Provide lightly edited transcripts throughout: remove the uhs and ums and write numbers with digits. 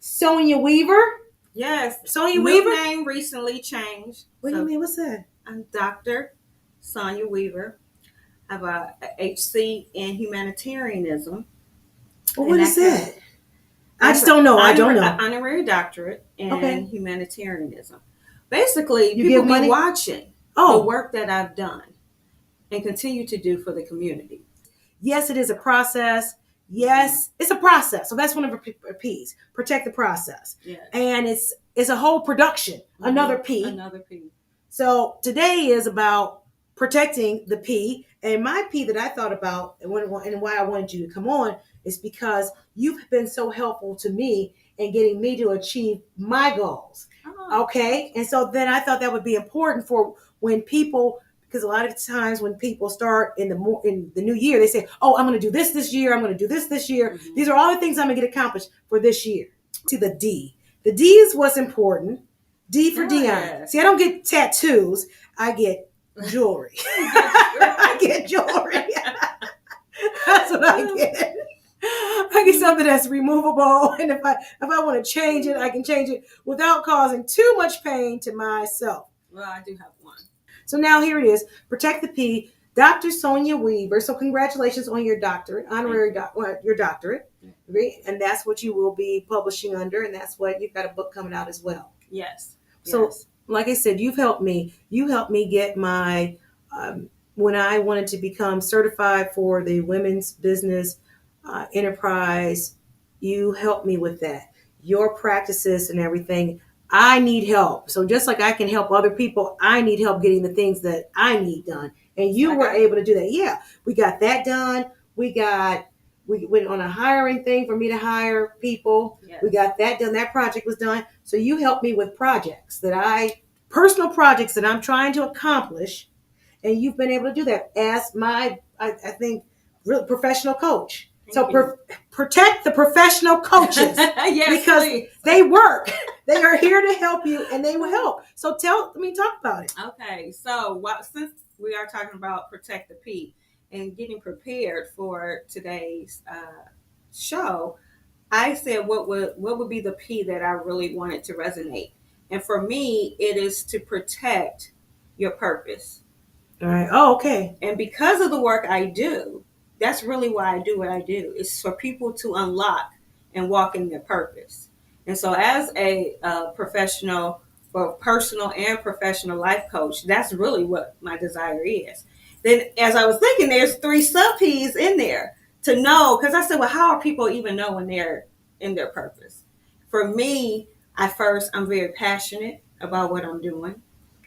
Sonya Weaver. Yes. Sonya Weaver? New name recently changed. What do you mean? What's that? I'm Dr. Sonya Weaver. I have a HC in humanitarianism. Well, what is that? I just don't know. I don't know. Honorary doctorate in Okay. humanitarianism. Basically, You people give money? be watching the work that I've done and continue to do for the community. Yes, it is a process. Yes, it's a process. So that's one of our P's. Protect the process. Yes. And it's a whole production. Another P. Another P. So today is about protecting the P. And my P that I thought about and why I wanted you to come on is because you've been so helpful to me in getting me to achieve my goals. Oh. Okay. And so then I thought that would be important for when people, because a lot of times when people start in the new year, they say, oh, I'm going to do this year. I'm going to do this year. Mm-hmm. These are all the things I'm going to get accomplished for this year. To the D. The D is what's important. D for Dion. Yes. See, I don't get tattoos. I get jewelry. I get jewelry. That's what I get. I get something that's removable, and if I want to change it, I can change it without causing too much pain to myself. Well, I do have one. So now here it is. Protect the P. Dr. Sonya Weaver. So congratulations on your doctorate, your doctorate, and that's what you will be publishing under, and that's what you've got a book coming out as well. Yes. So, yes. Like I said, you've helped me. You helped me get my, when I wanted to become certified for the women's business enterprise, you helped me with that. Your practices and everything, I need help. So just like I can help other people, I need help getting the things that I need done. And you were able to do that. Yeah, we got that done. We went on a hiring thing for me to hire people. Yes. We got that done. That project was done. So you helped me with personal projects that I'm trying to accomplish. And you've been able to do that as my, I think, real professional coach. So protect the professional coaches. Yes, because please. They work. They are here to help you and they will help. So talk about it. Okay. So since we are talking about Protect the P and getting prepared for today's show, I said what would be the P that I really wanted to resonate. And for me, it is to protect your purpose. All right. Oh, okay. And because of the work I do, that's really why I do what I do. It's for people to unlock and walk in their purpose. And so as a professional, or personal and professional life coach, that's really what my desire is. Then as I was thinking, there's 3 sub-Ps in there to know, because I said, well, how are people even know when they're in their purpose? For me, I'm very passionate about what I'm doing.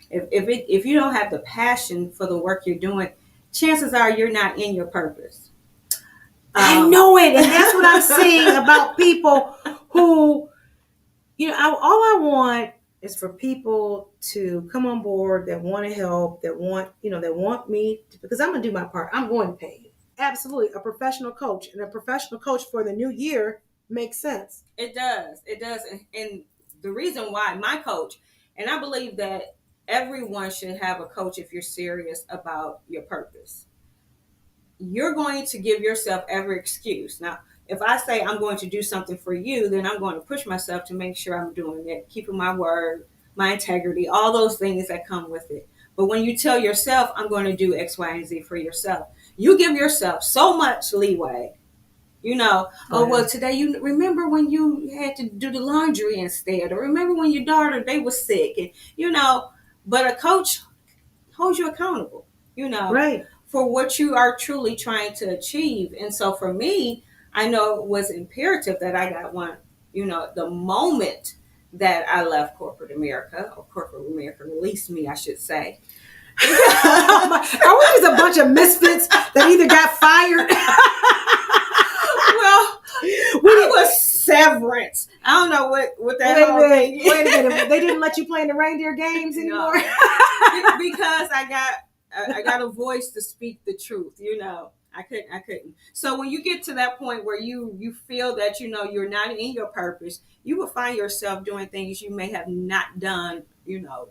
If you don't have the passion for the work you're doing, chances are you're not in your purpose. I know it. And that's what I'm seeing about people who, all I want is for people to come on board that want to help, that want me to, because I'm going to do my part. I'm going to pay you. Absolutely. A professional coach, and a professional coach for the new year makes sense. It does. And the reason why my coach, and I believe that everyone should have a coach if you're serious about your purpose. You're going to give yourself every excuse. Now, if I say I'm going to do something for you, then I'm going to push myself to make sure I'm doing it, keeping my word, my integrity, all those things that come with it. But when you tell yourself, I'm going to do X, Y, and Z for yourself, you give yourself so much leeway. Well, today, you remember when you had to do the laundry instead, or remember when your daughter, they were sick, and, but a coach holds you accountable, right, for what you are truly trying to achieve. And so for me, I know it was imperative that I got one, the moment that I left corporate America released me, I should say. Are we just a bunch of misfits that either got fired? Well, it was severance. I don't know what that whole thing is. Wait a minute. They didn't let you play in the reindeer games anymore? No. Because I got a voice to speak the truth, I couldn't. So when you get to that point where you feel that, you're not in your purpose, you will find yourself doing things you may have not done,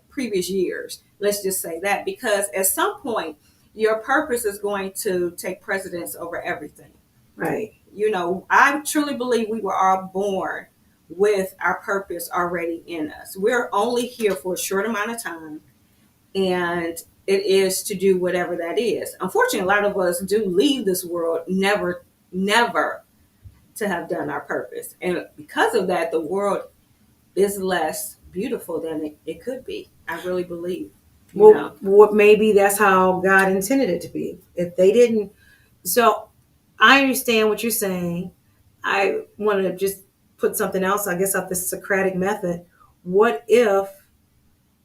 previous years. Let's just say that, because at some point your purpose is going to take precedence over everything. Right. I truly believe we were all born with our purpose already in us. We're only here for a short amount of time, and it is to do whatever that is. Unfortunately, a lot of us do leave this world never to have done our purpose. And because of that, the world is less beautiful than it could be. I really believe. Well, maybe that's how God intended it to be. If they didn't, so I understand what you're saying. I want to just put something else, I guess, up the Socratic method. What if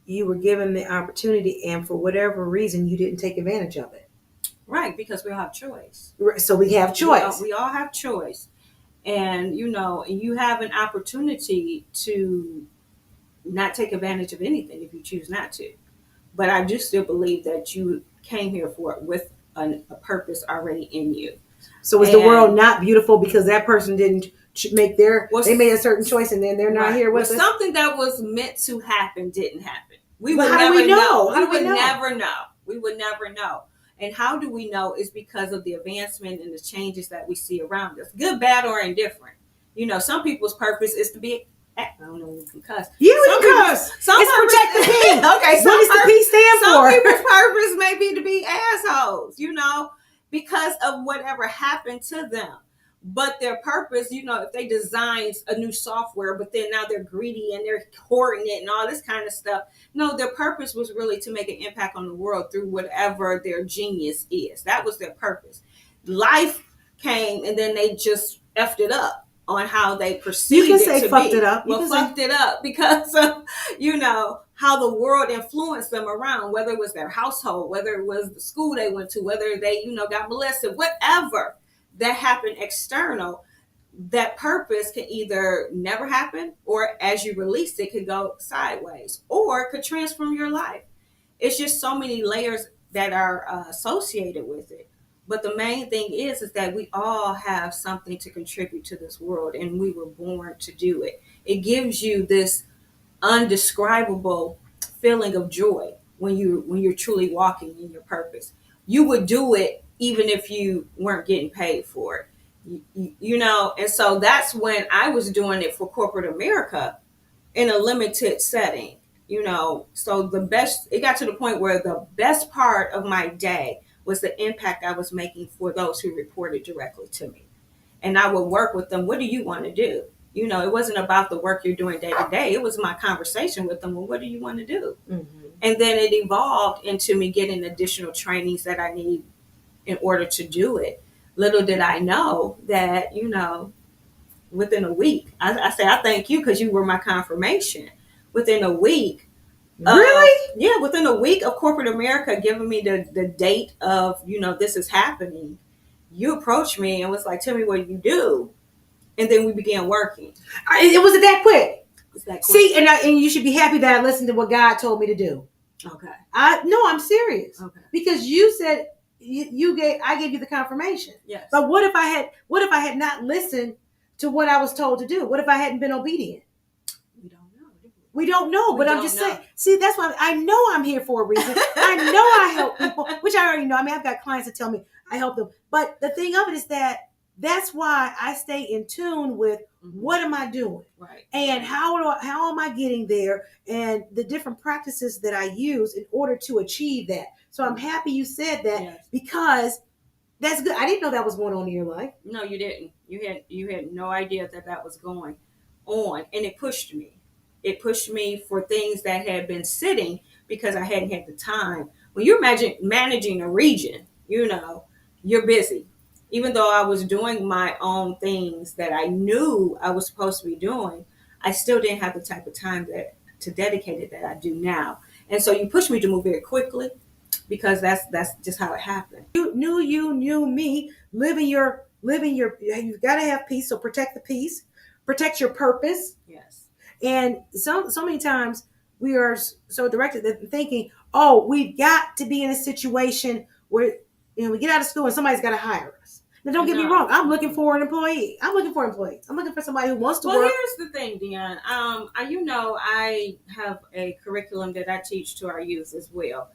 you were given the opportunity and for whatever reason you didn't take advantage of it? Right, because we all have choice. So we have choice. We all have choice. And, you have an opportunity to not take advantage of anything if you choose not to. But I do still believe that you came here for it with a purpose already in you. So is the world not beautiful because that person didn't make they made a certain choice and then they're not here with us? Something that was meant to happen didn't happen. We would never know. We would never know. We would never know. And how do we know? Is because of the advancement and the changes that we see around us, good, bad, or indifferent. Some people's purpose is to be. I don't know if you can cuss. Yeah, we can cuss. It's ProtectTheP. Okay, what does the P stand for? Some people's purpose may be to be assholes, because of whatever happened to them. But their purpose, if they designed a new software, but then now they're greedy and they're hoarding it and all this kind of stuff. No, their purpose was really to make an impact on the world through whatever their genius is. That was their purpose. Life came and then they just effed it up on how they perceived it. You can say fucked it up. Well, fucked it up because of, how the world influenced them around, whether it was their household, whether it was the school they went to, whether they, got molested, whatever that happened external. That purpose can either never happen, or as you release it, could go sideways, or could transform your life. It's just so many layers that are associated with it. But the main thing is that we all have something to contribute to this world, and we were born to do it. It gives you this undescribable feeling of joy when you're truly walking in your purpose. You would do it even if you weren't getting paid for it, and so that's when I was doing it for corporate America in a limited setting, so it got to the point where the best part of my day was the impact I was making for those who reported directly to me. And I would work with them. What do you want to do? It wasn't about the work you're doing day to day. It was my conversation with them. Well, what do you want to do? Mm-hmm. And then it evolved into me getting additional trainings that I need in order to do it. Little did I know that, within a week, I say, I thank you because you were my confirmation. Within a week. Really? Yeah, within a week of corporate America giving me the date of, this is happening, you approached me and was like, tell me what you do. And then we began working. It wasn't that quick. That quick. See, and you should be happy that I listened to what God told me to do. Okay. I'm serious. Okay. Because you said I gave you the confirmation. Yes. But what if I had not listened to what I was told to do? What if I hadn't been obedient? We don't know, but I'm just saying. See, that's why I know I'm here for a reason. I know I help people, which I already know. I mean, I've got clients that tell me I help them. But the thing of it is that's why I stay in tune with what am I doing, right? And how am I getting there, and the different practices that I use in order to achieve that. So I'm happy you said that, because that's good. I didn't know that was going on in your life. No, you didn't. You had no idea that was going on, and it pushed me. It pushed me for things that had been sitting because I hadn't had the time. When you're managing a region, you're busy. Even though I was doing my own things that I knew I was supposed to be doing, I still didn't have the type of time to dedicate it that I do now. And so you pushed me to move very quickly, because that's just how it happened. You knew me, living your, you've got to have peace. So protect the peace, protect your purpose. Yes. And so many times we are so directed that thinking, oh, we've got to be in a situation where, we get out of school and somebody's got to hire us. Now, don't get me wrong. I'm looking for an employee. I'm looking for employees. I'm looking for somebody who wants to work. Well, here's the thing, Dion. I have a curriculum that I teach to our youth as well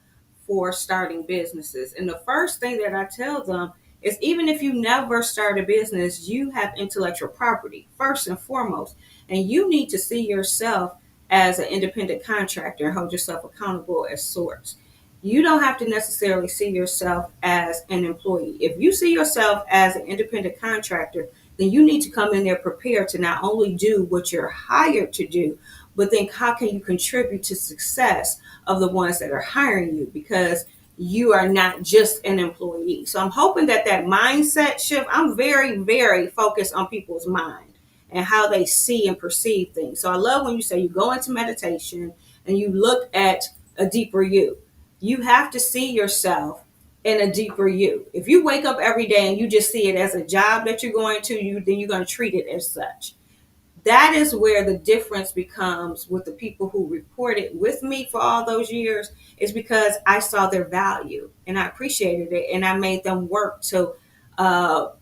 for starting businesses. And the first thing that I tell them is, even if you never start a business, you have intellectual property, first and foremost. And you need to see yourself as an independent contractor and hold yourself accountable as sorts. You don't have to necessarily see yourself as an employee. If you see yourself as an independent contractor, then you need to come in there prepared to not only do what you're hired to do, but think how can you contribute to success of the ones that are hiring you, because you are not just an employee. So I'm hoping that that mindset shift, I'm very, very focused on people's mind and how they see and perceive things. So I love when you say you go into meditation and you look at a deeper you. You have to see yourself in a deeper you. If you wake up every day and you just see it as a job that you're going to, then you're going to treat it as such. That is where the difference becomes with the people who reported with me for all those years, is because I saw their value and I appreciated it, and I made them work to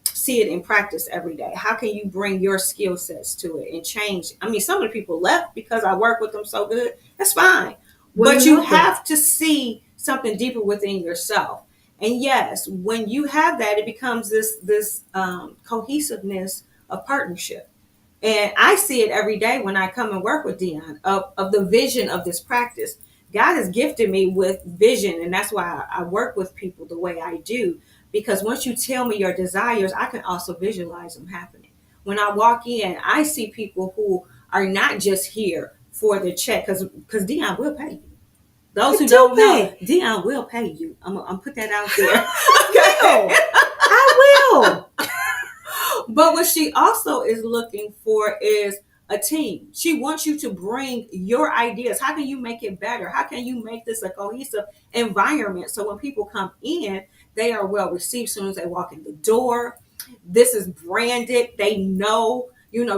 see it in practice every day. How can you bring your skill sets to it and change? I mean, some of the people left because I work with them so good. That's fine. But you have to see something deeper within yourself. And yes, when you have that, it becomes this cohesiveness of partnership. And I see it every day when I come and work with Dion of the vision of this practice. God has gifted me with vision, and that's why I work with people the way I do. Because once you tell me your desires, I can also visualize them happening. When I walk in, I see people who are not just here for the check, because Dion will pay you. Those who don't know, Dion will pay you. I'm put that out there. I will. But what she also is looking for is a team. She wants you to bring your ideas. How can you make it better? How can you make this a cohesive environment so when people come in, they are well received as soon as they walk in the door? This is branded. They know,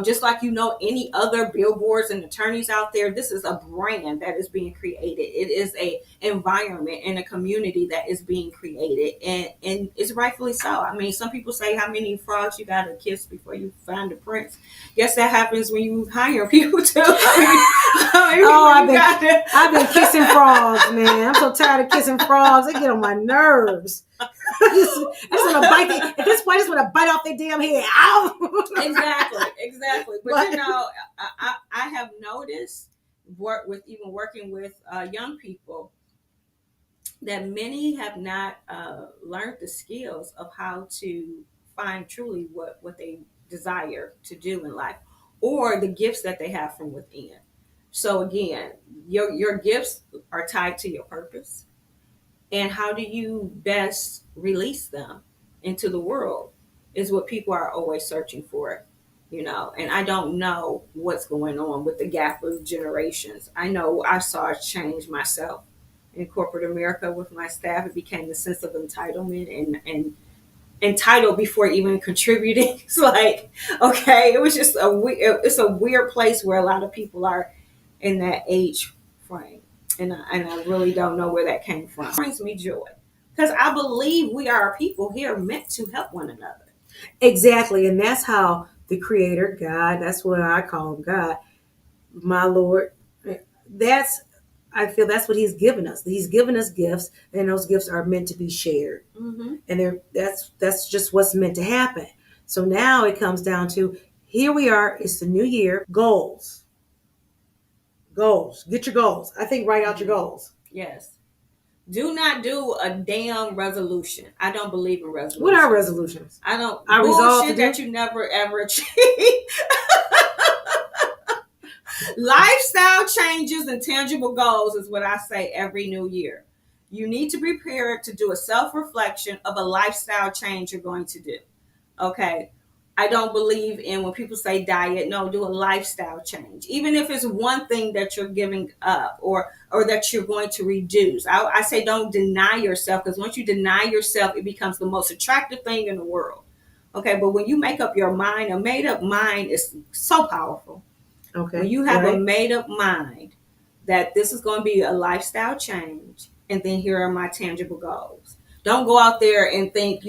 just like any other billboards and attorneys out there, this is a brand that is being created. It is a environment and a community that is being created, and it's rightfully so. I mean, some people say how many frogs you got to kiss before you find the prince. Guess that happens when you hire people too. I've been kissing frogs, man. I'm so tired of kissing frogs. They get on my nerves. I just want to bite at this point. I just want to bite off their damn head. Ow! Exactly. But I have noticed working with young people that many have not learned the skills of how to find truly what they desire to do in life, or the gifts that they have from within. So again, your gifts are tied to your purpose, and how do you best release them into the world is what people are always searching for. And I don't know what's going on with the gap of generations. I know I saw a change myself in corporate America with my staff. It became the sense of entitlement and entitled before even contributing. It's like, okay, it was just it's a weird place where a lot of people are in that age frame. And I really don't know where that came from. It brings me joy because I believe we are a people here meant to help one another. Exactly. And that's how the Creator, God, that's what I call him, God, my Lord. I feel that's what He's given us. He's given us gifts, and those gifts are meant to be shared. Mm-hmm. And that's just what's meant to happen. So now it comes down to, here we are. It's the new year. Goals. Get your goals. I think write out your goals. Yes. Do not do a damn resolution. I don't believe in resolutions. What are resolutions? I don't. I resolve to that you never ever achieve. Lifestyle changes and tangible goals is what I say every new year. You need to be prepared to do a self-reflection of a lifestyle change you're going to do. Okay. I don't believe in when people say diet. No, do a lifestyle change. Even if it's one thing that you're giving up or that you're going to reduce. I say don't deny yourself, because once you deny yourself, it becomes the most attractive thing in the world. Okay, but when you make up your mind, a made up mind is so powerful. Okay. When you have a made up mind that this is going to be a lifestyle change, and then here are my tangible goals. Don't go out there and think,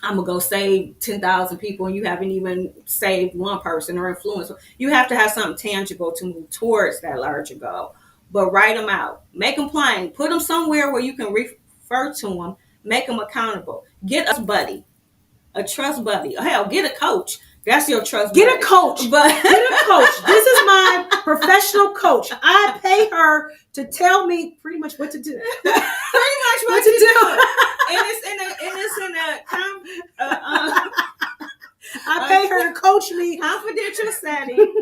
I'm going to go save 10,000 people and you haven't even saved one person or influenced. You have to have something tangible to move towards that larger goal. But write them out. Make them plain. Put them somewhere where you can refer to them. Make them accountable. Get a buddy, a trust buddy. Hell, get a coach That's your trust. Get buddy. a coach. But Get a coach. This is my professional coach. I pay her to tell me pretty much what to do. Pretty much what to do. And it's in a I pay her to coach me. Confidential setting.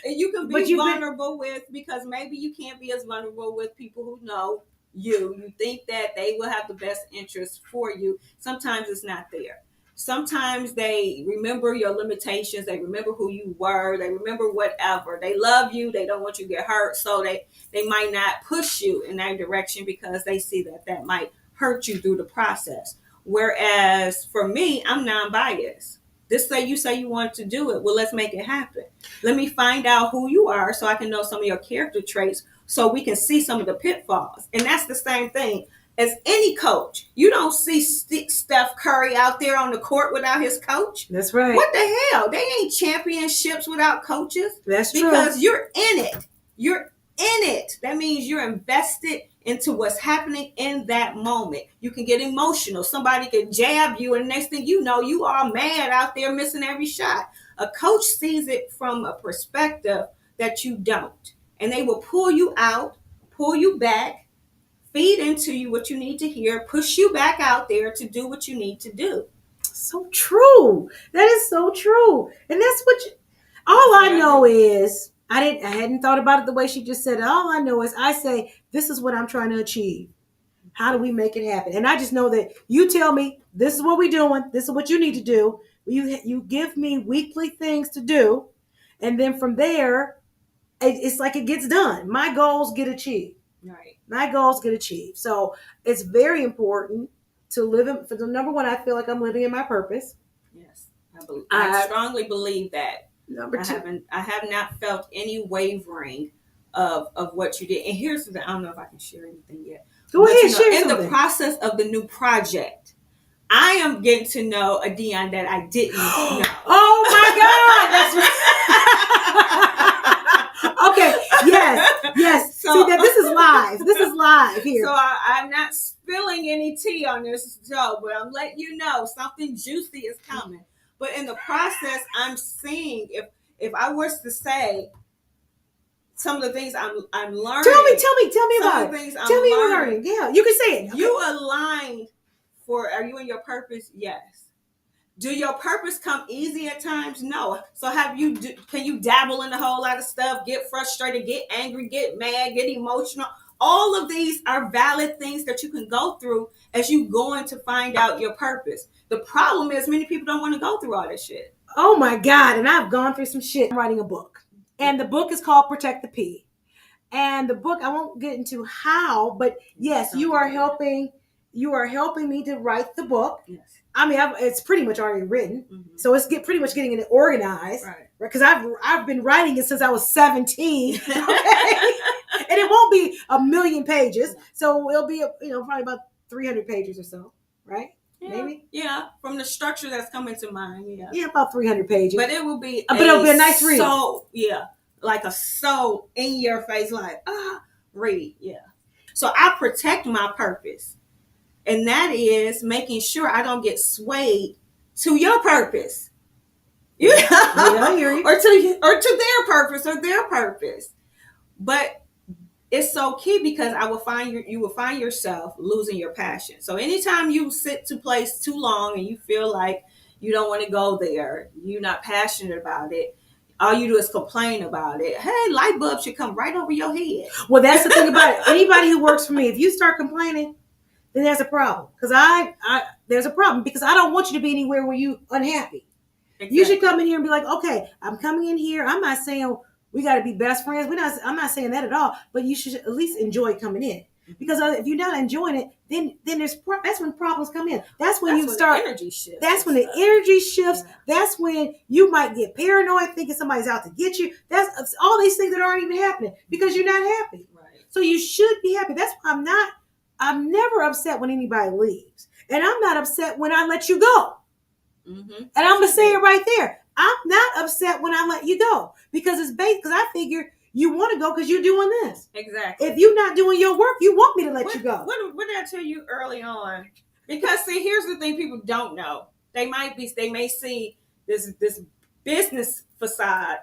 You can be vulnerable with, because maybe you can't be as vulnerable with people who know you. You think that they will have the best interest for you. Sometimes it's not there. Sometimes they remember your limitations. They remember who you were. They remember whatever. They love you. They don't want you to get hurt. So they might not push you in that direction because they see that might hurt you through the process. Whereas for me, I'm non-biased. This you say you want to do it. Well, let's make it happen. Let me find out who you are so I can know some of your character traits so we can see some of the pitfalls. And that's the same thing as any coach. You don't see Steph Curry out there on the court without his coach. That's right. What the hell? They ain't championships without coaches. That's true. Because you're in it. You're in it. That means you're invested into what's happening in that moment. You can get emotional. Somebody can jab you, and next thing you know, you are mad out there missing every shot. A coach sees it from a perspective that you don't. And they will pull you out, pull you back, feed into you what you need to hear, push you back out there to do what you need to do. So true. That is so true. And that's what all I know is I hadn't thought about it the way she just said it. All I know is I say, this is what I'm trying to achieve. How do we make it happen? And I just know that you tell me, this is what we're doing. This is what you need to do. You give me weekly things to do. And then from there, it's like it gets done. My goals get achieved. Right. My goals get achieved. So it's very important to live in, for the number one, I feel like I'm living in my purpose. Yes. I strongly believe that. Number two. I have not felt any wavering of what you did. And here's the, I don't know if I can share anything yet. Go ahead, share in something. The process of the new project, I am getting to know a Dion that I didn't know. Oh my God, that's right. Okay, yes. So, see that this is live. This is live here. So I'm not spilling any tea on this show, but I'm letting you know something juicy is coming. But in the process, I'm seeing if I was to say some of the things I'm learning. Tell me about it. Things Tell me you're learning. Yeah, you can say it. Okay. You aligned are you in your purpose? Yes. Do your purpose come easy at times? No. So can you dabble in a whole lot of stuff, get frustrated, get angry, get mad, get emotional? All of these are valid things that you can go through as you going to find out your purpose. The problem is many people don't want to go through all that shit. Oh my God. And I've gone through some shit. I'm writing a book. And the book is called ProtectTheP. And the book, I won't get into how, but yes, you are helping me to write the book. Yes. I mean, it's pretty much already written. Mm-hmm. So it's pretty much getting it organized. Right. Because I've been writing it since I was 17. Okay? And it won't be 1,000,000 pages. So it'll be, probably about 300 pages or so. Right? Yeah. Maybe? Yeah. From the structure that's coming to mind. Yeah. Yeah, about 300 pages. But it will be it'll be a nice read. So, yeah. Like a so in your face, like, read. Yeah. So I protect my purpose. And that is making sure I don't get swayed to your purpose. You know? Yeah, I hear you. Or to their purpose. But it's so key because you will find yourself losing your passion. So anytime you sit to place too long and you feel like you don't want to go there, you're not passionate about it, all you do is complain about it. Hey, light bulb should come right over your head. Well, that's the thing about it. Anybody who works for me, if you start complaining, then there's a problem. Because there's a problem because I don't want you to be anywhere where you unhappy. Exactly. You should come in here and be like, okay, I'm coming in here. I'm not saying we got to be best friends. I'm not saying that at all. But you should at least enjoy coming in. Because if you're not enjoying it, then that's when problems come in. That's when the energy shifts. That's when the energy shifts. Yeah. That's when you might get paranoid, thinking somebody's out to get you. That's all these things that aren't even happening because you're not happy. Right. So you should be happy. That's why I'm never upset when anybody leaves, and I'm not upset when I let you go. Mm-hmm. And I'm gonna say it right there. I'm not upset when I let you go because because I figure you want to go because you're doing this. Exactly. If you're not doing your work, you want me to let you go. What did I tell you early on? Because see, here's the thing: people don't know. They may see this business facade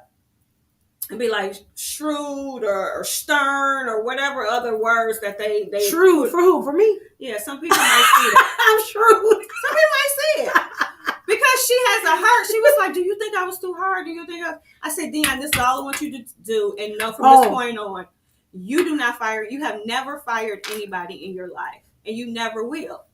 and be like shrewd or stern or whatever other words that they Shrewd for who? For me? Yeah, some people might see that. I'm shrewd. Some people might see it. Because she has a heart. She was like, do you think I was too hard? Do you think I said, Dion, this is all I want you to do. And know from this point on, you do not fire. You have never fired anybody in your life. And you never will.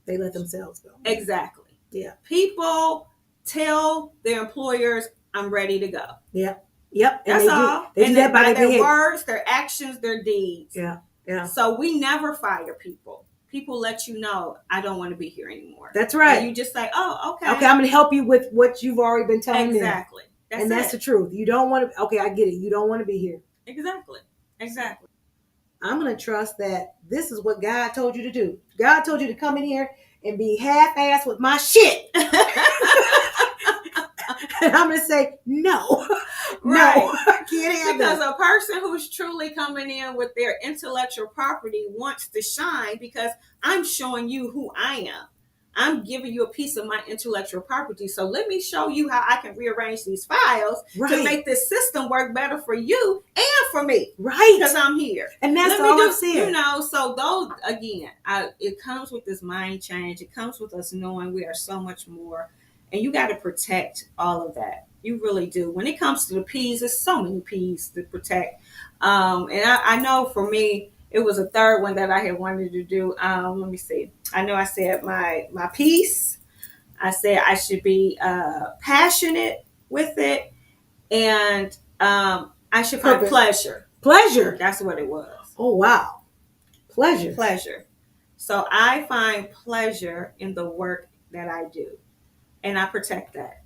They let themselves go. Exactly. Yeah. People tell their employers, I'm ready to go. Yeah. Yep. That's all. They do that by their words, their actions, their deeds. Yeah. Yeah. So we never fire people. People let you know, I don't want to be here anymore. That's right. And you just say, oh, okay. Okay, I'm going to help you with what you've already been telling me. Exactly. That's the truth. You don't want to, okay, I get it. You don't want to be here. Exactly. I'm going to trust that this is what God told you to do. God told you to come in here and be half-assed with my shit. And I'm going to say, no. Right. No, I can't have because that. a person who's truly coming in with their intellectual property wants to shine because I'm showing you who I am. I'm giving you a piece of my intellectual property. So let me show you how I can rearrange these files to make this system work better for you and for me. Right. Because I'm here. And that's all I'm saying. So those, again, it comes with this mind change. It comes with us knowing we are so much more. And you got to protect all of that. You really do. When it comes to the P's, there's so many P's to protect. And I know for me, it was a third one that I had wanted to do. Let me see. I know I said my peace. I said I should be passionate with it. And I should find pleasure. Pleasure. That's what it was. Oh, wow. Pleasure. So I find pleasure in the work that I do. And I protect that.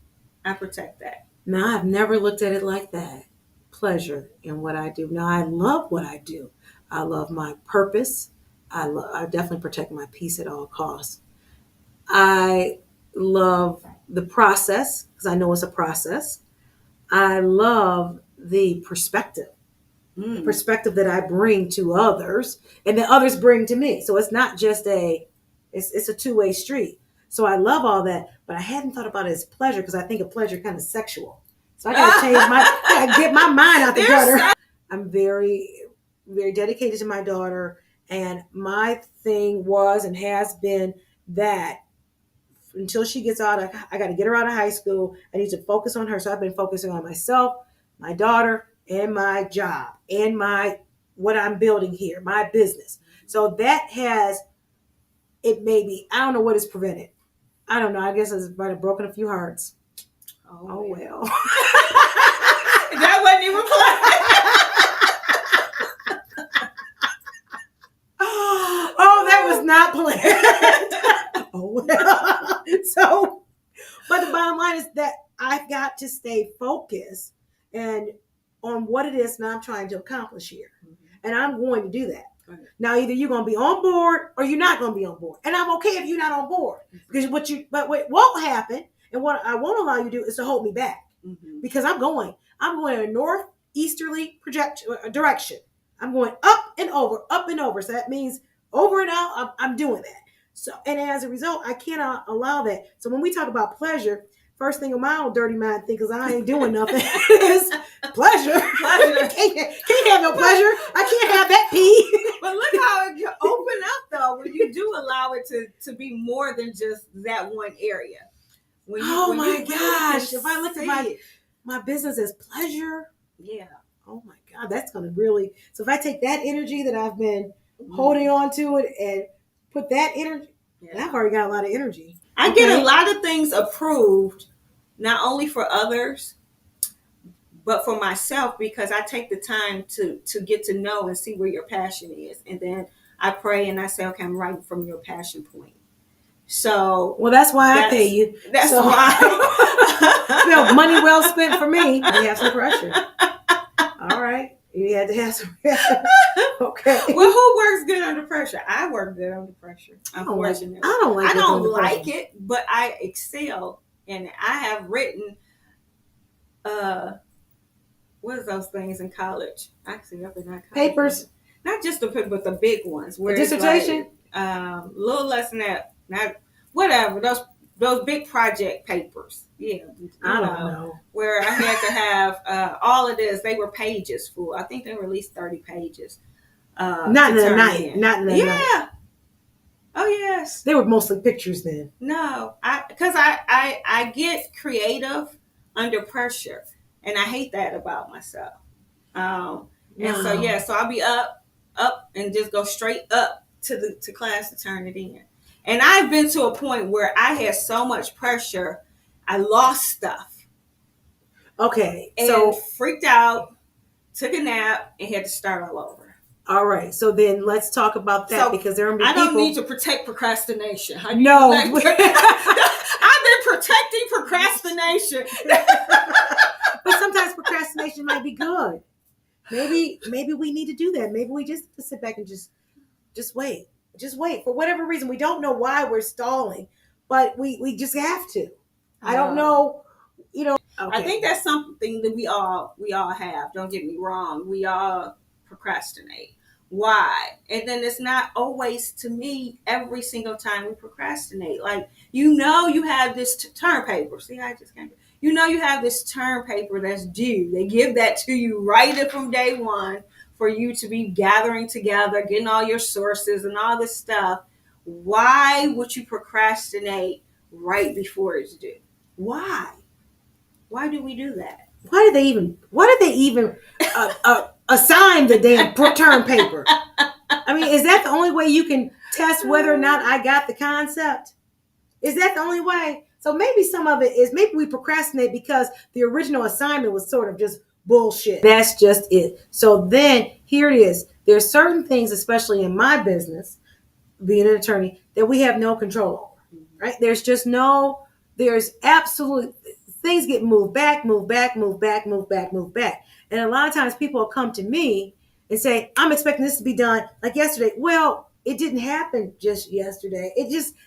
Now, I've never looked at it like that. Pleasure in what I do. Now, I love what I do. I love my purpose. I definitely protect my peace at all costs. I love the process because I know it's a process. I love the perspective. The perspective that I bring to others and that others bring to me. So it's not just it's a two-way street. So I love all that, but I hadn't thought about it as pleasure because I think of pleasure kind of sexual. So I got to get my mind out the gutter. I'm very, very dedicated to my daughter, and my thing was and has been that until she gets out, I got to get her out of high school. I need to focus on her. So I've been focusing on myself, my daughter, and my job, and what I'm building here, my business. So that it maybe, I don't know what is prevented. I don't know. I guess I might have broken a few hearts. Oh well. That wasn't even planned. Oh, that was not planned. Oh well. So, but the bottom line is that I've got to stay focused and on what it is that I'm trying to accomplish here. And I'm going to do that. Okay. Now, either you're going to be on board or you're not going to be on board. And I'm okay if you're not on board. Because what won't happen and what I won't allow you to do is to hold me back. Because I'm going in a northeasterly direction. I'm going up and over. So that means over and out, I'm doing that. So, and as a result, I cannot allow that. So when we talk about pleasure, first thing in my own dirty mind think is I ain't doing nothing is pleasure. Can't have no pleasure. I can't have that pee. But look how it open up though when you do allow it to be more than just that one area. My gosh! If I look at my business as pleasure, yeah. Oh my God, that's gonna really. So if I take that energy that I've been holding on to it and put that energy, I've already got a lot of energy. I get a lot of things approved, not only for others, but for myself, because I take the time to get to know and see where your passion is. And then I pray and I say, okay, I'm writing from your passion point. So, well, that's why I pay you. That's why. Money well spent for me. You have some pressure. All right. You had to have some pressure. Okay. Well, who works good under pressure? I work good under pressure. Unfortunately. I don't like it, but I excel in it. I have written what is those things in college? Actually, up in that college. Papers. Not just the paper, but the big ones. Where dissertation? Like, little less than that. Not whatever. Those those big project papers. Yeah, I don't know. where I had to have all of this. They were pages full. I think they were at least 30 pages Not to in the turn night. in. Not in the night. Yeah. Oh yes. They were mostly pictures then. No, I get creative under pressure, and I hate that about myself. And so No. yeah, so I'll be up, and just go straight up to class to turn it in. And I've been to a point where I had so much pressure, I lost stuff Okay. and So freaked out, took a nap, and had to start all over. all right. So then let's talk about that, So because there are I don't people. need to protect procrastination. No. I've been protecting procrastination. But sometimes procrastination might be good. Maybe we need to do that. Maybe we just have to sit back and just wait. Just wait. For whatever reason, we don't know why we're stalling, but we just have to. I don't know. Okay. I think that's something that we all have. Don't get me wrong. We all procrastinate. Why? And then it's not always, to me, every single time we procrastinate. Like, you have this term paper. See, I just can't. You have this term paper that's due. They give that to you right from day one for you to be gathering together, getting all your sources and all this stuff. Why would you procrastinate right before it's due? Why? Why do we do that? Why did they even assign the damn term paper? I mean, is that the only way you can test whether or not I got the concept? Is that the only way? So maybe some of it is, maybe we procrastinate because the original assignment was sort of just bullshit. That's just it. So then here it is. There's certain things, especially in my business, being an attorney, that we have no control over, right? There's absolute, things get moved back. And a lot of times people will come to me and say, I'm expecting this to be done like yesterday. Well, it didn't happen just yesterday.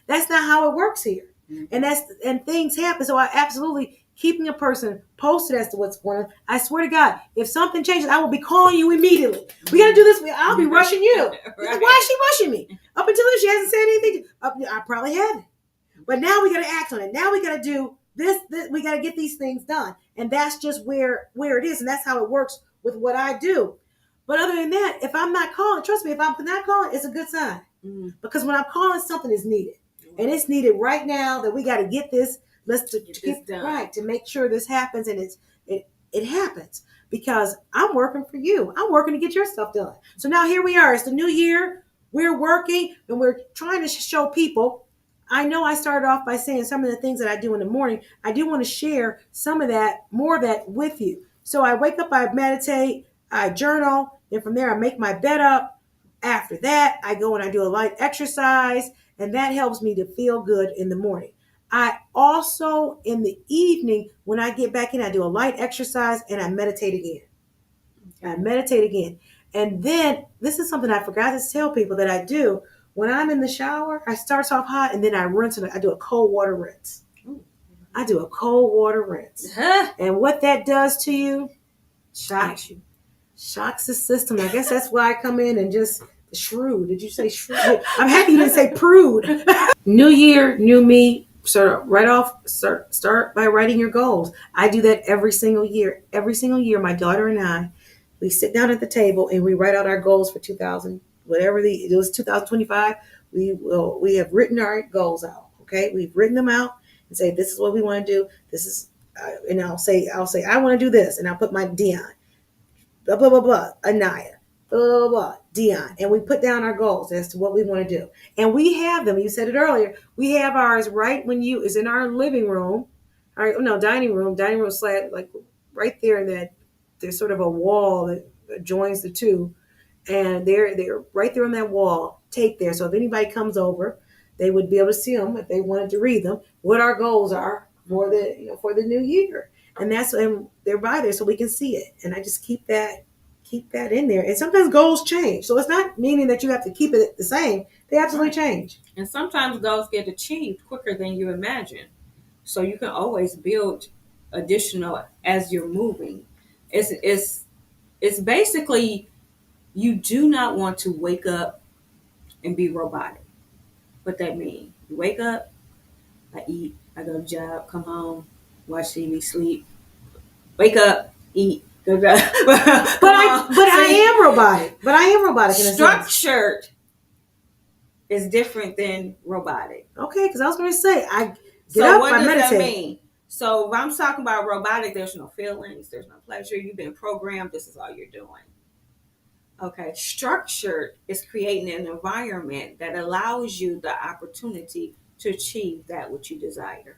That's not how it works here. Mm-hmm. And things happen. So I absolutely, keeping a person posted as to what's going on. I swear to God, if something changes, I will be calling you immediately. We got to do this. I'll be rushing you. Right. Why is she rushing me? Up until this, she hasn't said anything. I probably haven't. But now we got to act on it. Now we got to do this. We got to get these things done. And that's just where it is. And that's how it works with what I do. But other than that, if I'm not calling, trust me, if I'm not calling, it's a good sign. Mm. Because when I'm calling, something is needed. And it's needed right now, that we got to get this. Let's get this done. Right, to make sure this happens, and it happens. Because I'm working for you. I'm working to get your stuff done. So now here we are. It's the new year. We're working, and we're trying to show people. I know I started off by saying some of the things that I do in the morning. I do want to share some of that, more of that with you. So I wake up, I meditate, I journal, and from there I make my bed up. After that, I go and I do a light exercise, and that helps me to feel good in the morning. I also, in the evening, when I get back in, I do a light exercise and I meditate again. And then, this is something I forgot to tell people that I do. When I'm in the shower, I start off hot and then I rinse it. I do a cold water rinse. And what that does to you, shocks you. Shocks the system. I guess that's why I come in and just shrewd. Did you say shrewd? I'm happy you didn't say prude. New year, new me. Start by writing your goals. I do that every single year. Every single year, my daughter and I, we sit down at the table and we write out our goals for 2000, whatever it was 2025. We have written our goals out. Okay, we've written them out and say this is what we want to do. This is, and I'll say I want to do this, and I'll put my Dion, blah blah blah blah, Anaya, blah blah blah, Dion, and we put down our goals as to what we want to do, and we have them. You said it earlier. We have ours right when is in our living room, dining room slab, like right there in that. There's sort of a wall that joins the two, and they're right there on that wall, taped there. So if anybody comes over, they would be able to see them if they wanted to read them. What our goals are for the new year, and they're by there so we can see it. And I just keep that in there. And sometimes goals change, so it's not meaning that you have to keep it the same. They absolutely change. And sometimes goals get achieved quicker than you imagine, so you can always build additional as you're moving. It's basically, you do not want to wake up and be robotic. What that means, you wake up, I eat, I go to job, come home, watch TV, sleep, wake up, eat, go to job. I am robotic. But I am robotic in a sense. Structured is different than robotic. Okay, because I was going to say, I get So up, what I does that meditate. mean? So if I'm talking about robotic, there's no feelings, there's no pleasure. You've been programmed. This is all you're doing. Okay. Structured is creating an environment that allows you the opportunity to achieve that which you desire.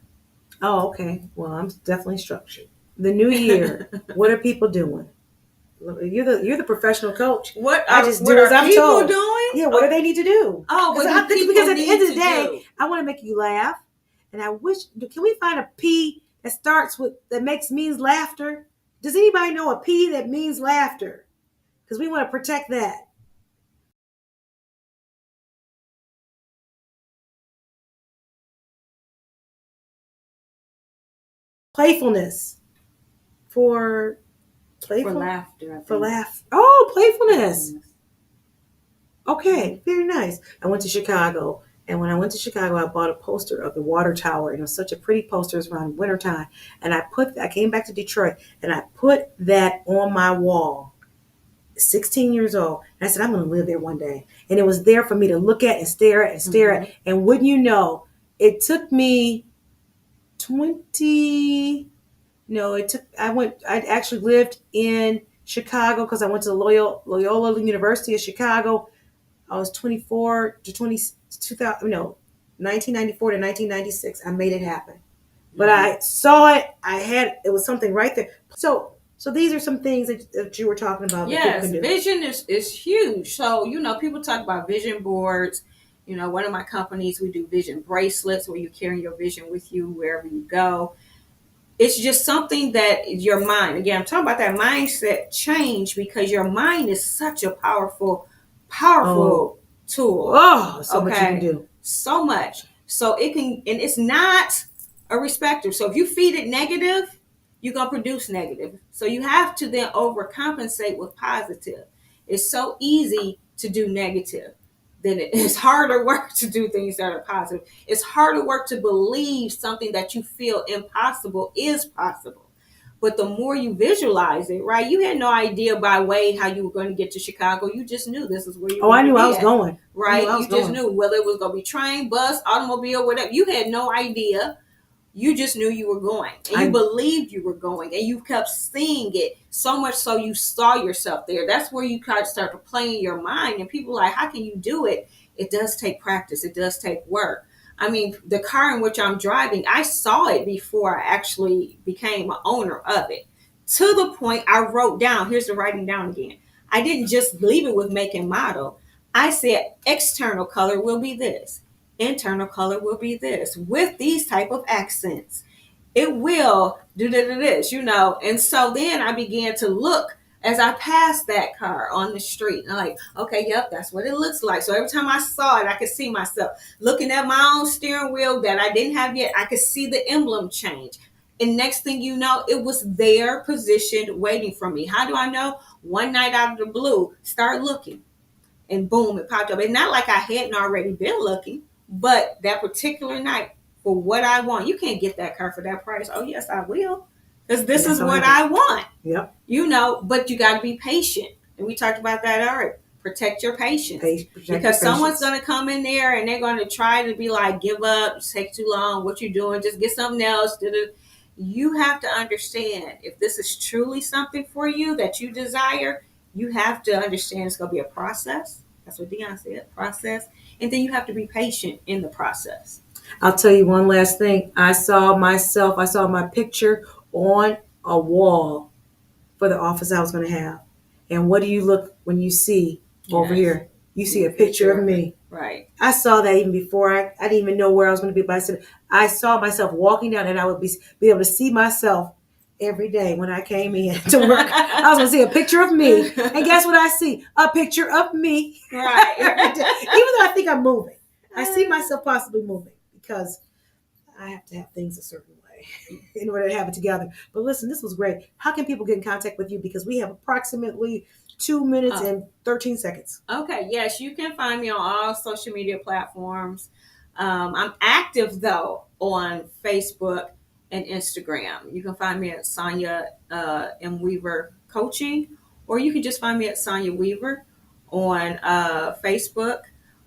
Oh, okay. Well, I'm definitely structured. The new year, what are people doing? You're the professional coach. I just What do as are I'm people told. doing? Yeah, what do they need to do? Oh, what do Because people at the end need of to the day, do? I want to make you laugh, and I wish. Can we find a P that starts with that means laughter? Does anybody know a P that means laughter? Because we want to protect that. Playfulness for For playful laughter, I for think. laugh. Oh, playfulness. Okay, very nice. I went to Chicago, and when I went to Chicago, I bought a poster of the water tower, and it was such a pretty poster. It was around wintertime, and I came back to Detroit, and I put that on my wall. 16 years old, and I said, I'm going to live there one day. And it was there for me to look at and stare at and stare at. And wouldn't you know, it took me 20. No, I actually lived in Chicago because I went to Loyola University of Chicago. I was 24 to 2000, no, 1994 to 1996. I made it happen. But I saw it. It was something right there. So these are some things that you were talking about that people Yes, can do. vision is huge. So, people talk about vision boards. One of my companies, we do vision bracelets where you carry your vision with you wherever you go. It's just something that your mind, again, I'm talking about that mindset change because your mind is such a powerful, Oh, powerful tool. so much you can Okay. do. So much. So it can, and it's not a respecter. So if you feed it negative, you're going to produce negative. So you have to then overcompensate with positive. It's so easy to do negative. Then it's harder work to do things that are positive. It's harder work to believe something that you feel impossible is possible. But the more you visualize it, right? You had no idea by way how you were going to get to Chicago. You just knew this is where you were Oh, I going knew to I be was at, going. right? You just knew whether it was going to be train, bus, automobile, whatever. You had no idea. You just knew you were going, and you believed you were going, and you kept seeing it so much so you saw yourself there. That's where you kind of start to play in your mind, and people are like, how can you do it? It does take practice. It does take work. I mean, the car in which I'm driving, I saw it before I actually became an owner of it. To the point I wrote down, here's the writing down again. I didn't just leave it with make and model. I said external color will be this. Internal color will be this with these type of accents. It will do this. And so then I began to look as I passed that car on the street. And I'm like, okay, yep, that's what it looks like. So every time I saw it, I could see myself looking at my own steering wheel that I didn't have yet. I could see the emblem change. And next thing you know, it was there positioned waiting for me. How do I know? One night out of the blue, start looking and boom, it popped up. It's not like I hadn't already been looking, but that particular night for what I want, you can't get that car for that price. Oh, yes, I will. Because this is what I want. Yep. But you got to be patient. And we talked about that already. Protect your patience. Because someone's going to come in there and they're going to try to be like, give up, take too long, what you doing, just get something else. You have to understand if this is truly something for you that you desire, you have to understand it's going to be a process. That's what Dion said, process. And then you have to be patient in the process. I'll tell you one last thing. I saw my picture on a wall for the office I was going to have. And what do you look when you see over here? You see a picture of me. Right. I saw that even before I didn't even know where I was going to be. But I saw myself walking down, and I would be able to see myself every day when I came in to work. I was going to see a picture of me, and guess what I see? A picture of me. Right. Every day. Even though I think I'm moving, I see myself possibly moving because I have to have things a certain way in order to have it together. But listen, this was great. How can people get in contact with you? Because we have approximately 2 minutes and 13 seconds. Okay. Yes, you can find me on all social media platforms. I'm active though on Facebook and Instagram. You can find me at Sonya M Weaver Coaching, or you can just find me at Sonya Weaver on Facebook.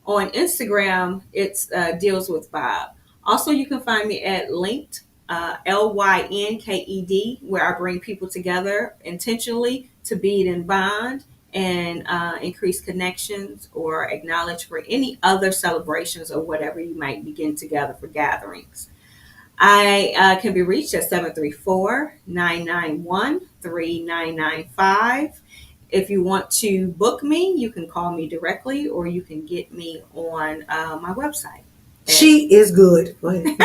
On Instagram, it's Deals with Bob. Also, you can find me at Linked, LYNKED, where I bring people together intentionally to bead and bond and increase connections or acknowledge for any other celebrations or whatever you might begin together for gatherings. I can be reached at 734-991-3995. If you want to book me, you can call me directly or you can get me on my website. She is good. Go ahead.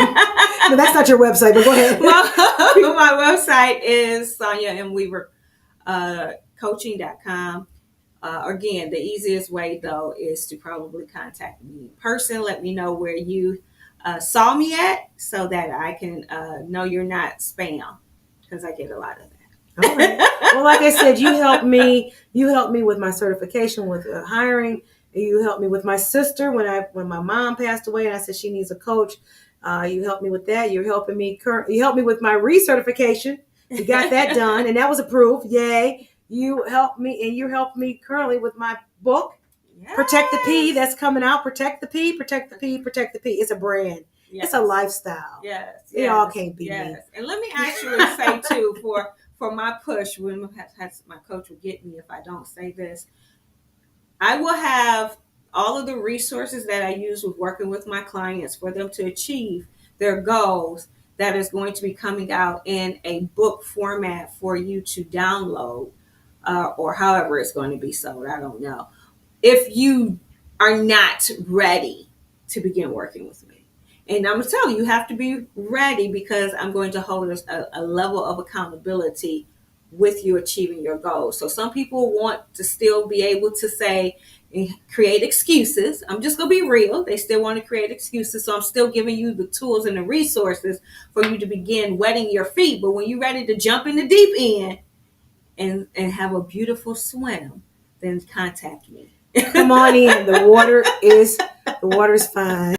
No, that's not your website, but go ahead. My website is Sonya M Weaver coaching.com. Again, the easiest way though is to probably contact me in person. Let me know where you saw me at so that I can know you're not spam, because I get a lot of that. All right. Well, like I said, you helped me. You helped me with my certification with hiring. You helped me with my sister when my mom passed away, and I said she needs a coach. You helped me with that. You're helping me. You helped me with my recertification. We got that done, and that was approved. Yay! You helped me, and you helped me currently with my book, Yes. Protect the P. That's coming out. Protect the P. Protect the P. Protect the P. It's a brand. Yes. It's a lifestyle. Yes. It all can't be me. And let me actually say too, for my push, when my coach will get me if I don't say this, I will have all of the resources that I use with working with my clients for them to achieve their goals that is going to be coming out in a book format for you to download, or however it's going to be sold. I don't know. If you are not ready to begin working with me, and I'm going to tell you, you have to be ready, because I'm going to hold a level of accountability with you achieving your goals. So some people want to still be able to say, create excuses. I'm just going to be real. They still want to create excuses. So I'm still giving you the tools and the resources for you to begin wetting your feet. But when you're ready to jump in the deep end and have a beautiful swim, then contact me. Come on in. The water is fine.